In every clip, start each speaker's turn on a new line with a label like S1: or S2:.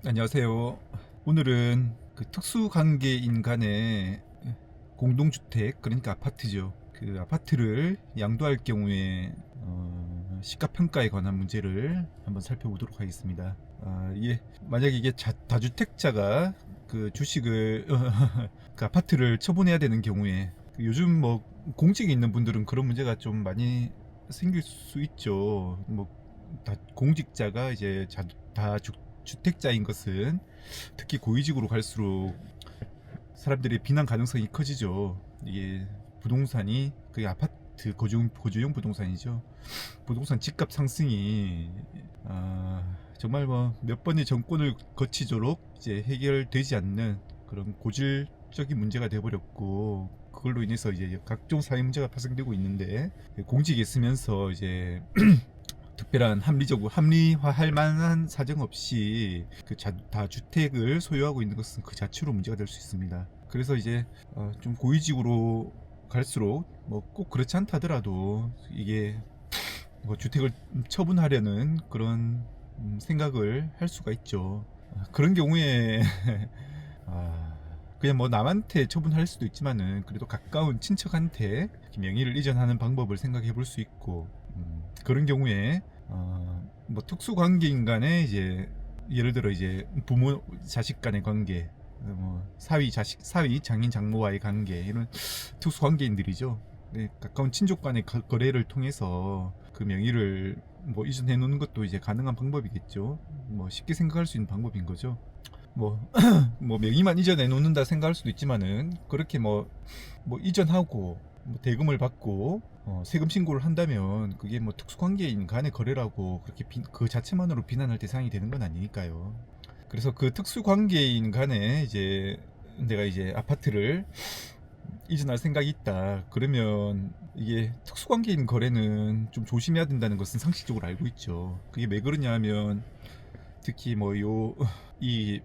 S1: 안녕하세요. 오늘은 그 특수관계인 간의 공동주택, 그러니까 아파트죠. 그 아파트를 양도할 경우에 시가평가에 관한 문제를 한번 살펴보도록 하겠습니다. 이게 만약에 이게 다주택자가 그 주식을 그 아파트를 처분해야 되는 경우에 그 요즘 뭐 공직에 있는 분들은 그런 문제가 좀 많이 생길 수 있죠. 뭐 공직자가 이제 주택자인 것은 특히 고위직으로 갈수록 사람들의 비난 가능성이 커지죠. 이게 부동산이 그 아파트 거주용 부동산이죠. 부동산 집값 상승이 정말 뭐 몇 번의 정권을 거치도록 이제 해결되지 않는 그런 고질적인 문제가 돼버렸고, 그걸로 인해서 이제 각종 사회 문제가 파생되고 있는데, 공직에 있으면서 이제 특별한 합리화할 만한 사정 없이 그 다주택을 소유하고 있는 것은 그 자체로 문제가 될 수 있습니다. 그래서 이제 좀 고위직으로 갈수록 뭐 꼭 그렇지 않다더라도 이게 뭐 주택을 처분하려는 그런 생각을 할 수가 있죠. 그런 경우에 그냥 뭐 남한테 처분할 수도 있지만은 그래도 가까운 친척한테 명의를 이전하는 방법을 생각해 볼 수 있고, 그런 경우에 뭐 특수관계인 간에 이제 예를 들어 이제 부모 자식 간의 관계, 뭐 사위 장인 장모와의 관계, 이런 특수관계인들이죠. 네, 가까운 친족 간의 거래를 통해서 그 명의를 뭐 이전해 놓는 것도 이제 가능한 방법이겠죠. 뭐 쉽게 생각할 수 있는 방법인 거죠. 뭐, 뭐 명의만 이전해 놓는다 생각할 수도 있지만은, 그렇게 뭐 이전하고 뭐 대금을 받고 세금 신고를 한다면 그게 뭐 특수관계인 간의 거래라고 그렇게 그 자체만으로 비난할 대상이 되는 건 아니니까요. 그래서 그 특수관계인 간에 이제 내가 이제 아파트를 이전할 생각이 있다 그러면, 이게 특수관계인 거래는 좀 조심해야 된다는 것은 상식적으로 알고 있죠. 그게 왜 그러냐 하면, 특히 뭐 이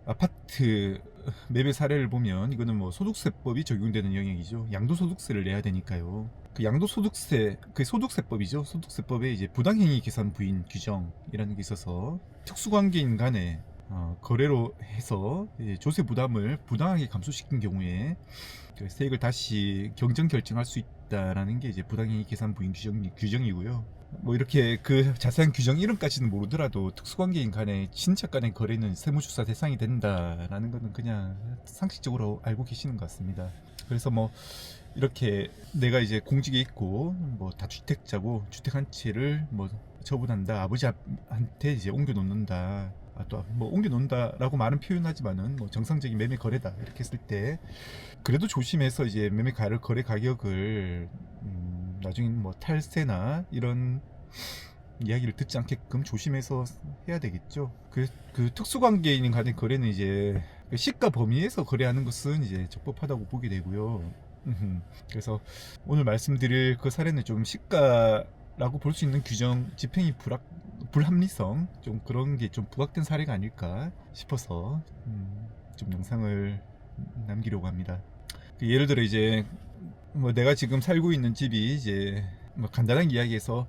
S1: 아파트 매매 사례를 보면 이거는 뭐 소득세법이 적용되는 영역이죠. 양도소득세를 내야 되니까요. 그 양도소득세, 그 소득세법이죠. 소득세법에 이제 부당행위 계산 부인 규정이라는 게 있어서 특수관계인 간에 거래로 해서 조세 부담을 부당하게 감소시킨 경우에 그 세액을 다시 경정 결정할 수 있다라는 게 이제 부당행위 계산 부인 규정이고요. 뭐 이렇게 그 자세한 규정 이름까지는 모르더라도 특수관계인 간의 친척 간의 거래는 세무조사 대상이 된다라는 것은 그냥 상식적으로 알고 계시는 것 같습니다. 그래서 뭐 이렇게 내가 이제 공직에 있고 뭐 다주택자고 주택 한 채를 뭐 처분한다, 아버지한테 이제 옮겨 놓는다, 또 뭐 옮겨 놓는다라고 말은 표현하지만은 뭐 정상적인 매매 거래다 이렇게 했을 때 그래도 조심해서 이제 매매 거래 가격을 나중에 뭐 탈세나 이런 이야기를 듣지 않게끔 조심해서 해야 되겠죠. 그 특수관계인 간의 거래는 이제 그 시가 범위에서 거래하는 것은 이제 적법하다고 보게 되고요. 그래서 오늘 말씀드릴 그 사례는 좀 시가라고 볼 수 있는 규정 집행이 불합리성, 좀 그런 게 좀 부각된 사례가 아닐까 싶어서 좀 영상을 남기려고 합니다. 예를 들어 이제 뭐 내가 지금 살고 있는 집이 이제 뭐 간단한 이야기해서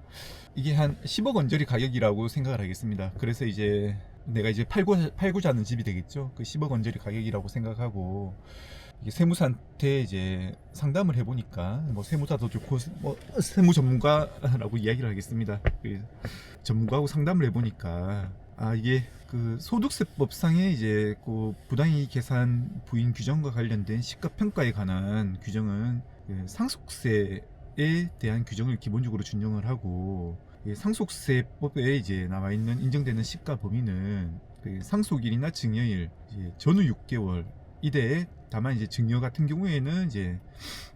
S1: 이게 한 10억 원짜리 가격이라고 생각을 하겠습니다. 그래서 이제 내가 이제 팔고자 하는 집이 되겠죠. 그 10억 원짜리 가격이라고 생각하고 이게 세무사한테 이제 상담을 해보니까, 뭐 세무사도 좋고 뭐 세무 전문가라고 이야기를 하겠습니다. 그 전문가하고 상담을 해보니까 이게 그 소득세법상의 이제 그 부당이익 계산 부인 규정과 관련된 시가평가에 관한 규정은 그 상속세에 대한 규정을 기본적으로 준용을 하고, 상속세법에 이제 나와 있는 인정되는 시가 범위는 그 상속일이나 증여일 전후 6개월 이대에, 다만 이제 증여 같은 경우에는 이제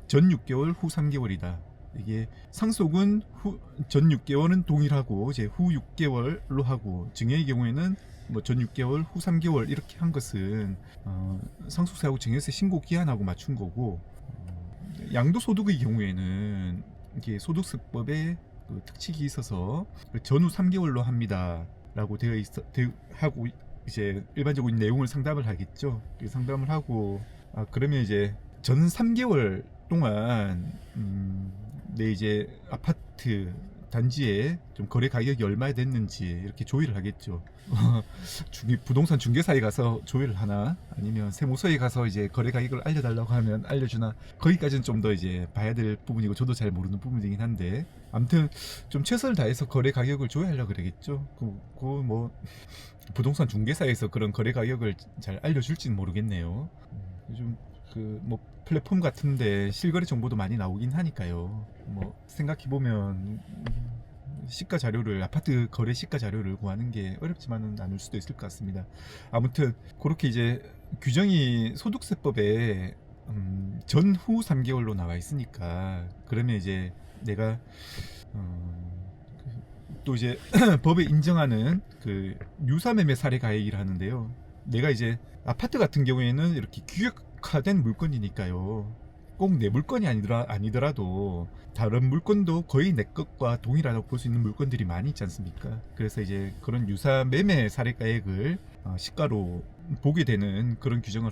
S1: 전 6개월 후 3개월이다. 이게 상속은 전 6개월은 동일하고 이제 후 6개월로 하고, 증여의 경우에는 뭐 전 6개월 후 3개월 이렇게 한 것은 상속세하고 증여세 신고 기한하고 맞춘 거고, 양도소득의 경우에는 이게 소득세법에 그 특칙이 있어서 그 전후 3개월로 합니다라고 하고 이제 일반적으로 내용을 상담을 하겠죠. 상담을 하고 그러면 이제 전 3개월 동안 내 이제 아파트 단지에 좀 거래 가격이 얼마에 됐는지 이렇게 조회를 하겠죠. 부동산 중개사에 가서 조회를 하나, 아니면 세무서에 가서 이제 거래 가격을 알려달라고 하면 알려주나, 거기까지는 좀 더 이제 봐야 될 부분이고 저도 잘 모르는 부분이긴 한데, 아무튼 좀 최선을 다해서 거래 가격을 조회하려고 그러겠죠. 뭐 부동산 중개사에서 그런 거래 가격을 잘 알려줄지는 모르겠네요. 요즘 그 뭐 플랫폼 같은데 실거래 정보도 많이 나오긴 하니까요. 뭐 생각해 보면 시가 자료를, 아파트 거래 시가 자료를 구하는 게 어렵지만은 않을 수도 있을 것 같습니다. 아무튼 그렇게 이제 규정이 소득세법에 전후 3개월로 나와 있으니까, 그러면 이제 내가 또 이제 법에 인정하는 그 유사매매 사례 가액이라 하는데요. 내가 이제 아파트 같은 경우에는 이렇게 규격화된 물건이니까요. 꼭 내 물건이 아니더라도 다른 물건도 거의 내 것과 동일하다고 볼 수 있는 물건들이 많이 있지 않습니까? 그래서 이제 그런 유사 매매 사례가액을 시가로 보게 되는 그런 규정을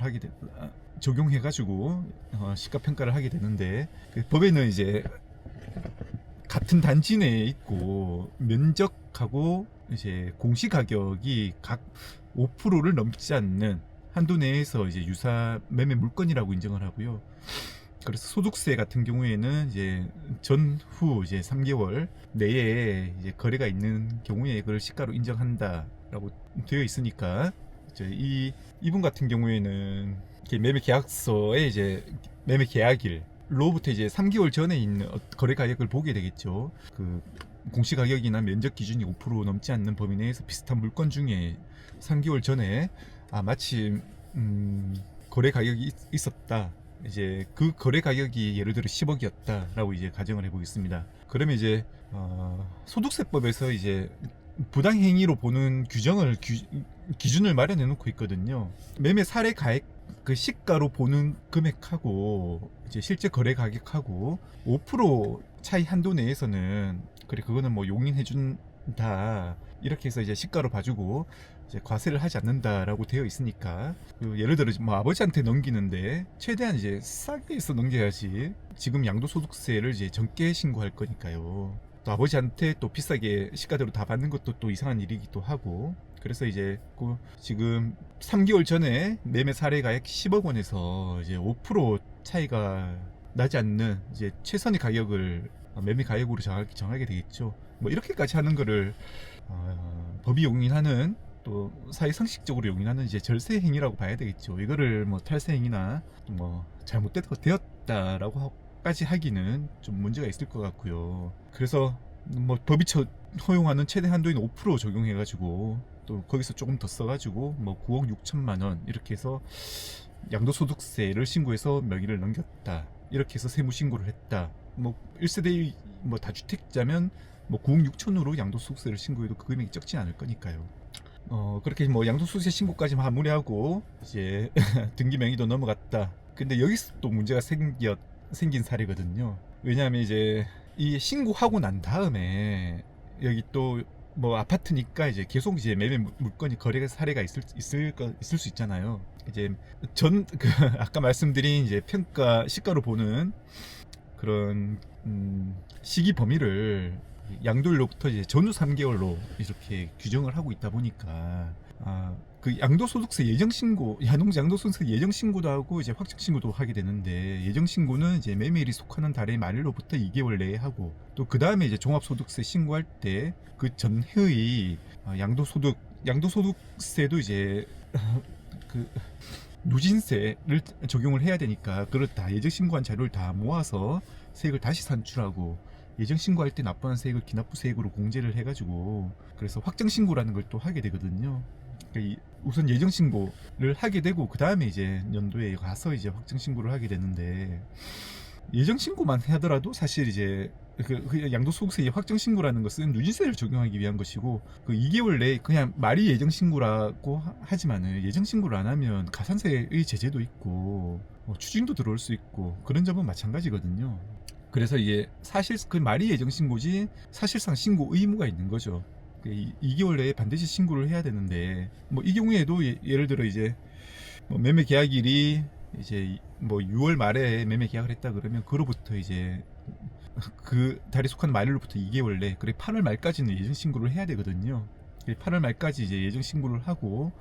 S1: 적용해가지고 시가 평가를 하게 되는데, 그 법에는 이제 같은 단지 내에 있고 면적하고 이제 공시가격이 각 5%를 넘지 않는 한도 내에서 이제 유사 매매 물건이라고 인정을 하고요. 그래서 소득세 같은 경우에는 이제 전후 이제 3개월 내에 이제 거래가 있는 경우에 그걸 시가로 인정한다라고 되어 있으니까, 이제 이분 같은 경우에는 매매 계약서에 이제 매매 계약일 로부터 이제 3개월 전에 있는 거래 가격을 보게 되겠죠. 그 공시 가격이나 면적 기준이 5% 넘지 않는 범위 내에서 비슷한 물건 중에 3개월 전에 마침 거래 가격이 있었다. 이제 그 거래 가격이 예를 들어 10억이었다라고 이제 가정을 해보겠습니다. 그러면 이제 소득세법에서 이제 부당행위로 보는 기준을 마련해 놓고 있거든요. 매매 사례 가액 그 시가로 보는 금액하고 이제 실제 거래 가격하고 5% 차이 한도 내에서는, 그래 그거는 뭐 용인해 준다 이렇게 해서 이제 시가로 봐주고 이제 과세를 하지 않는다라고 되어 있으니까, 예를 들어 뭐 아버지한테 넘기는데 최대한 이제 싸게 해서 넘겨야지, 지금 양도소득세를 이제 적게 신고할 거니까요. 또 아버지한테 또 비싸게 시가대로 다 받는 것도 또 이상한 일이기도 하고, 그래서 이제 지금 3개월 전에 매매 사례가액 10억 원에서 이제 5% 차이가 나지 않는 이제 최선의 가격을 매매 가격으로 정하게 되겠죠. 뭐 이렇게까지 하는 거를 법이 용인하는, 또 사회 상식적으로 용인하는 이제 절세 행위라고 봐야 되겠죠. 이거를 뭐 탈세 행위나 뭐 잘못되었다라고까지 하기는 좀 문제가 있을 것 같고요. 그래서 뭐 법이 허용하는 최대 한도인 5% 적용해가지고 또 거기서 조금 더 써가지고 뭐 9억 6천만 원 이렇게 해서 양도소득세를 신고해서 명의를 넘겼다, 이렇게 해서 세무신고를 했다. 뭐 1세대 뭐 다주택자면 뭐 9억 6천으로 양도소득세를 신고해도 그 금액이 적지 않을 거니까요. 그렇게 뭐 양도소득세 신고까지 마무리하고 이제 등기 명의도 넘어갔다. 근데 여기서 또 문제가 생긴 사례거든요. 왜냐하면 이제 이 신고하고 난 다음에 여기 또 뭐 아파트니까 이제 계속 이제 매매 물건이 거래 사례가 있을 수 있잖아요. 이제 아까 말씀드린 이제 평가 시가로 보는 그런 시기 범위를 양도일로부터 이제 전후 3개월로 이렇게 규정을 하고 있다 보니까 그 양도소득세 예정신고, 양도소득세 예정신고도 하고 이제 확정신고도 하게 되는데, 예정신고는 이제 매매일이 속하는 달의 말일로부터 2개월 내에 하고, 또 그 다음에 이제 종합소득세 신고할 때 그 전해의 양도소득세도 이제 그 누진세를 적용을 해야 되니까, 그걸 다 예정신고한 자료를 다 모아서 세액을 다시 산출하고, 예정신고할 때 납부한 세액을 기납부세액으로 공제를 해가지고, 그래서 확정신고라는 걸 또 하게 되거든요. 그러니까 우선 예정신고를 하게 되고 그 다음에 이제 연도에 가서 이제 확정신고를 하게 되는데, 예정신고만 하더라도 사실 이제 그 양도소득세 확정신고라는 것은 누진세를 적용하기 위한 것이고, 그 2개월 내에 그냥 말이 예정신고라고 하지만은 예정신고를 안 하면 가산세의 제재도 있고 추징도 들어올 수 있고 그런 점은 마찬가지거든요. 그래서 이게 사실 그 말이 예정신고지 사실상 신고 의무가 있는 거죠. 2개월 내에 반드시 신고를 해야 되는데, 뭐 이 경우에도 예를 들어 이제 뭐 매매 계약일이 이제 뭐 6월 말에 매매 계약을 했다 그러면 그로부터 이제 그 달에 속하는 말일로부터 2개월 내, 그래 8월 말까지는 예정 신고를 해야 되거든요. 8월 말까지 이제 예정 신고를 하고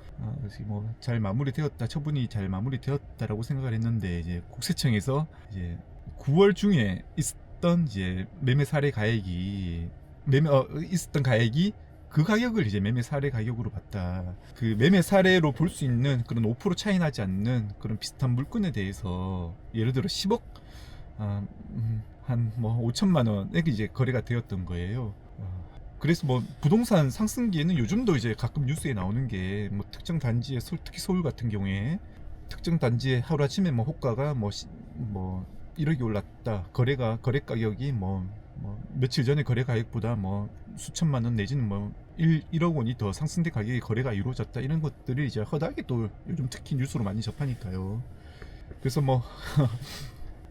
S1: 뭐 잘 마무리되었다, 처분이 잘 마무리되었다라고 생각을 했는데, 이제 국세청에서 이제 9월 중에 있었던 이제 매매 사례 가액이 있었던 가액이 그 가격을 이제 매매 사례 가격으로 봤다. 그 매매 사례로 볼 수 있는 그런 5% 차이 나지 않는 그런 비슷한 물건에 대해서 예를 들어 10억 한 뭐 5천만 원에 이제 거래가 되었던 거예요. 그래서 뭐 부동산 상승기에는 요즘도 이제 가끔 뉴스에 나오는 게 뭐 특정 단지에 특히 서울 같은 경우에 특정 단지에 하루아침에 뭐 호가가 뭐 1억이 올랐다. 거래 가격이 뭐 며칠 전에 거래 가격보다 뭐 수천만 원 내지는 뭐 1억 원이 더 상승된 가격의 거래가 이루어졌다. 이런 것들이 이제 허다하게 또 요즘 특히 뉴스로 많이 접하니까요. 그래서 뭐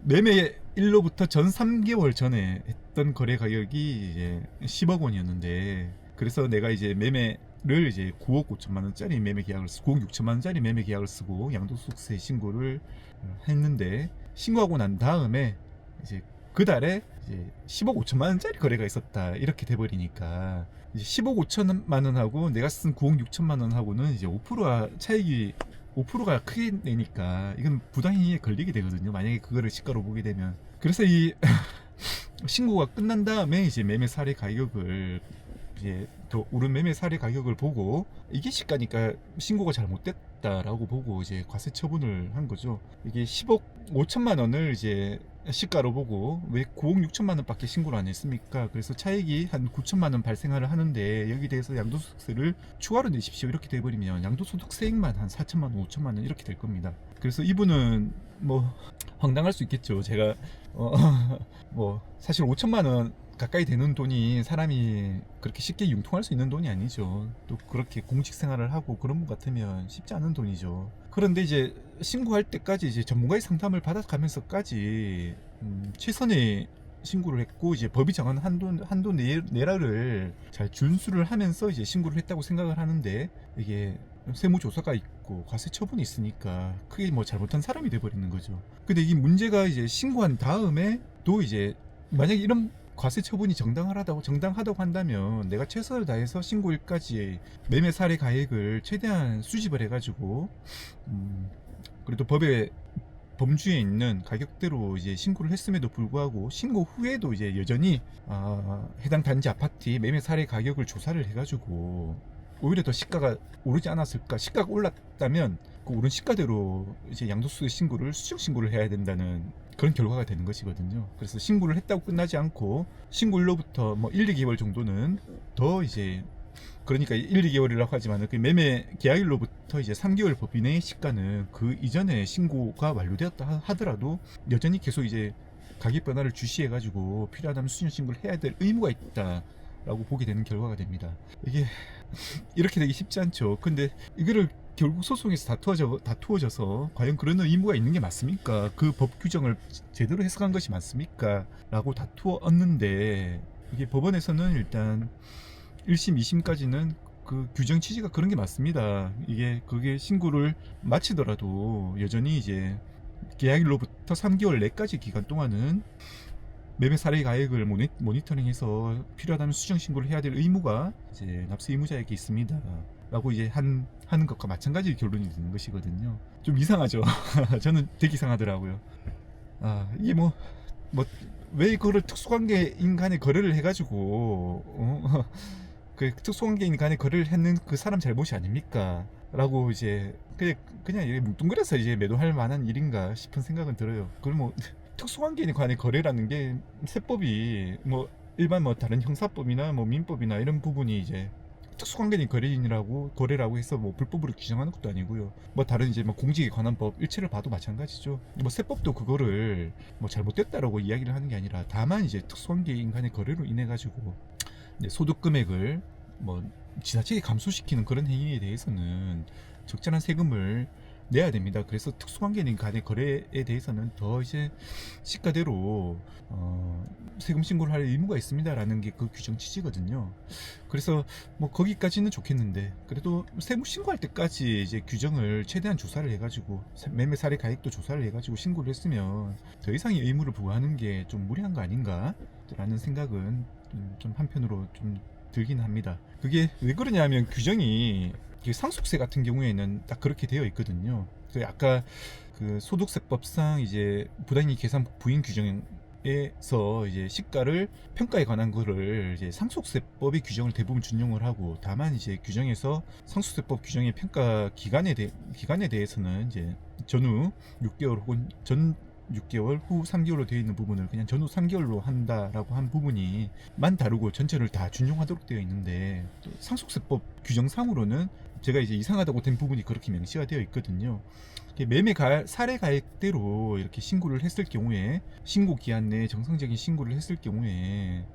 S1: 매매 일로부터 전 3개월 전에 했던 거래 가격이 이제 10억 원이었는데, 그래서 내가 이제 매매를 이제 9억 5천만 원짜리 매매 계약을 쓰고 9억 6천만 원짜리 매매 계약을 쓰고 양도소득세 신고를 했는데, 신고하고 난 다음에 이제 그 달에 이제 10억 5천만 원짜리 거래가 있었다, 이렇게 돼버리니까 이제 10억 5천만 원하고 내가 쓴 9억 6천만 원하고는 이제 5%가 차익이 5%가 크게 내니까 이건 부당행위에 걸리게 되거든요. 만약에 그거를 시가로 보게 되면. 그래서 이 신고가 끝난 다음에 이제 매매 사례 가격을 이제 더 오른 매매 사례 가격을 보고 이게 시가니까 신고가 잘못됐다라고 보고 이제 과세 처분을 한 거죠. 이게 10억 5천만 원을 이제 시가로 보고 왜 9억 6천만 원밖에 신고를 안 했습니까? 그래서 차익이 한 9천만 원 발생을 하는데 여기 대해서 양도소득세를 추가로 내십시오, 이렇게 돼버리면 양도소득세액만 한 4천만 원 5천만 원 이렇게 될 겁니다. 그래서 이분은 뭐 황당할 수 있겠죠. 제가 뭐 사실 5천만 원 가까이 되는 돈이 사람이 그렇게 쉽게 융통할 수 있는 돈이 아니죠. 또 그렇게 공직 생활을 하고 그런 분 같으면 쉽지 않은 돈이죠. 그런데 이제 신고할 때까지 이제 전문가의 상담을 받아가면서까지 최선의 신고를 했고, 이제 법이 정한 한도 내라를 잘 준수를 하면서 이제 신고를 했다고 생각을 하는데, 이게 세무조사가 있고 과세 처분이 있으니까 크게 뭐 잘못한 사람이 돼버리는 거죠. 근데 이 문제가 이제 신고한 다음에 또 이제 만약에 이런 과세 처분이 정당하다고 한다면 내가 최선을 다해서 신고일까지 매매 사례 가액을 최대한 수집을 해가지고 그래도 법의 범주에 있는 가격대로 이제 신고를 했음에도 불구하고 신고 후에도 이제 여전히 해당 단지 아파트의 매매 사례 가격을 조사를 해가지고 오히려 더 시가가 오르지 않았을까. 시가가 올랐다면 그 오른 시가대로 이제 양도소득 신고를 수정 신고를 해야 된다는 그런 결과가 되는 것이거든요. 그래서 신고를 했다고 끝나지 않고 신고일로부터 뭐 1, 2개월 정도는 더 이제, 그러니까 1, 2개월이라고 하지만 그 매매 계약일로부터 이제 3개월 법인 내의 시가는 그 이전에 신고가 완료되었다 하더라도 여전히 계속 이제 가격 변화를 주시해 가지고 필요하다면 수정 신고를 해야 될 의무가 있다라고 보게 되는 결과가 됩니다. 이게 이렇게 되기 쉽지 않죠. 근데 이거를 결국 소송에서 다투어져서 과연 그런 의무가 있는 게 맞습니까? 그 법 규정을 제대로 해석한 것이 맞습니까? 라고 다투었는데, 이게 법원에서는 일단 1심, 2심까지는 그 규정 취지가 그런 게 맞습니다. 이게 그게 신고를 마치더라도 여전히 이제 계약일로부터 3개월 내까지 기간 동안은 매매 사례 가액을 모니터링해서 필요하다면 수정 신고를 해야 될 의무가 이제 납세 의무자에게 있습니다. 라고 이제 하는 것과 마찬가지 결론이 되는 것이거든요. 좀 이상하죠. 저는 되게 이상하더라고요. 이게 왜 그거를 특수관계인 간에 거래를 해가지고 그 특수관계인 간에 거래를 했는 그 사람 잘못이 아닙니까? 라고 이제 그냥 뭉뚱그려서 이제 매도할 만한 일인가 싶은 생각은 들어요. 그걸 뭐 특수관계인 간의 거래라는 게 세법이 뭐 일반 뭐 다른 형사법이나 뭐 민법이나 이런 부분이 이제 특수관계인 거래라고 해서 뭐 불법으로 규정하는 것도 아니고요. 뭐 다른 이제 뭐 공직에 관한 법 일체를 봐도 마찬가지죠. 뭐 세법도 그거를 뭐 잘못됐다라고 이야기를 하는 게 아니라 다만 이제 특수관계인 간의 거래로 인해 가지고 소득 금액을 뭐 지나치게 감소시키는 그런 행위에 대해서는 적절한 세금을 내야 됩니다. 그래서 특수관계인 간의 거래에 대해서는 더 이제 시가대로 세금 신고를 할 의무가 있습니다라는 게 그 규정 취지거든요. 그래서 뭐 거기까지는 좋겠는데 그래도 세무 신고할 때까지 이제 규정을 최대한 조사를 해가지고 매매 사례 가액도 조사를 해가지고 신고를 했으면 더 이상의 의무를 부과하는 게 좀 무리한 거 아닌가라는 생각은 좀 한편으로 좀 들긴 합니다. 그게 왜 그러냐면 규정이 상속세 같은 경우에는 딱 그렇게 되어 있거든요. 그 아까 그 소득세법상 이제 부당이익 계산 부인 규정에서 이제 시가를 평가에 관한 거를 이제 상속세법의 규정을 대부분 준용을 하고, 다만 이제 규정에서 상속세법 규정의 평가 기간에 대해서는 이제 전후 6개월 혹은 전 6개월 후 3개월로 되어 있는 부분을 그냥 전후 3개월로 한다라고 한 부분이 만 다르고 전체를 다 준용하도록 되어 있는데, 또 상속세법 규정상으로는 제가 이제 이상하다고 된 부분이 그렇게 명시가 되어 있거든요. 사례 가액대로 이렇게 신고를 했을 경우에, 신고 기한 내에 정상적인 신고를 했을 경우에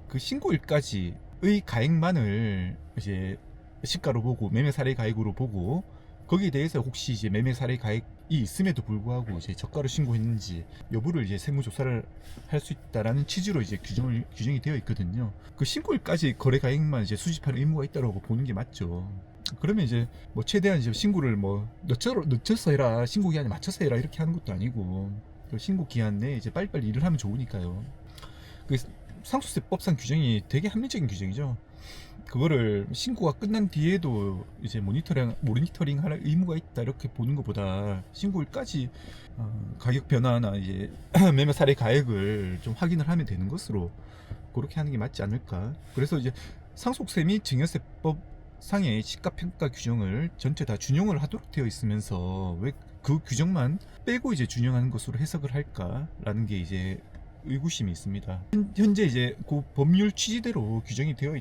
S1: 그 신고일까지의 가액만을 이제 시가로 보고 매매 사례 가액으로 보고, 거기에 대해서 혹시 이제 매매 사례 가액이 있음에도 불구하고 이제 저가로 신고했는지 여부를 이제 세무조사를 할 수 있다라는 취지로 이제 규정이 되어 있거든요. 그 신고일까지 거래 가액만 이제 수집할 의무가 있다고 보는 게 맞죠. 그러면 이제 뭐 최대한 이제 신고를 뭐 늦춰서 해라, 신고 기한에 맞춰서 해라 이렇게 하는 것도 아니고, 그 신고 기한 내에 이제 빨리빨리 일을 하면 좋으니까요. 그 상속세법상 규정이 되게 합리적인 규정이죠. 그거를 신고가 끝난 뒤에도 이제 모니터링 할 의무가 있다 이렇게 보는 것보다 신고일까지 가격 변화나 이제 매매 사례 가액을 좀 확인을 하면 되는 것으로 그렇게 하는 게 맞지 않을까. 그래서 이제 상속세 및 증여세법 상의 시가평가 규정을 전체 다 준용을 하도록 되어 있으면서 왜 그 규정만 빼고 이제 준용하는 것으로 해석을 할까라는 게 이제 의구심이 있습니다. 현재 이제 그 법률 취지대로 규정이 되어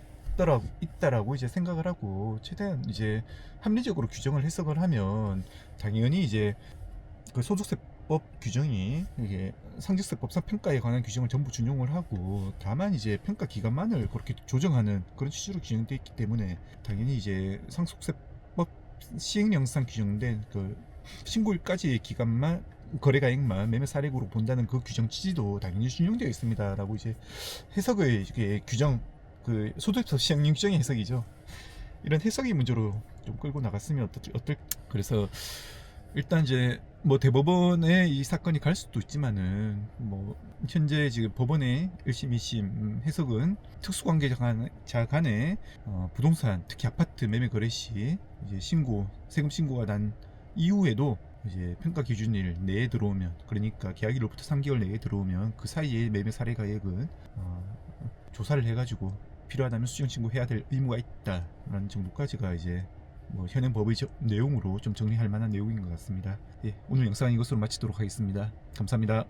S1: 있다라고 이제 생각을 하고, 최대한 이제 합리적으로 규정을 해석을 하면 당연히 이제 그 소득세법 규정이 이게 상속세법상 평가에 관한 규정을 전부 준용을 하고, 다만 이제 평가 기간만을 그렇게 조정하는 그런 취지로 규정되어 있기 때문에 당연히 이제 상속세법 시행령상 규정된 그 신고일까지의 기간만, 거래가액만 매매 사례로 본다는 그 규정 취지도 당연히 준용되어 있습니다라고 이제 해석의 이게 규정, 그 소득세 시행령 규정의 해석이죠. 이런 해석의 문제로 좀 끌고 나갔으면 어떨. 그래서 일단 이제 뭐 대법원에 이 사건이 갈 수도 있지만은, 뭐 현재 지금 법원의 1심, 2심 해석은 특수관계자 간의 부동산, 특히 아파트 매매 거래 시 이제 세금 신고가 난 이후에도 이제 평가 기준일 내에 들어오면, 그러니까 계약일로부터 3개월 내에 들어오면 그 사이에 매매 사례 가액은 조사를 해가지고 필요하다면 수정 신고해야 될 의무가 있다라는 정도까지가 이제 뭐 현행 법의 내용으로 좀 정리할 만한 내용인 것 같습니다. 예, 오늘 영상은 이것으로 마치도록 하겠습니다. 감사합니다.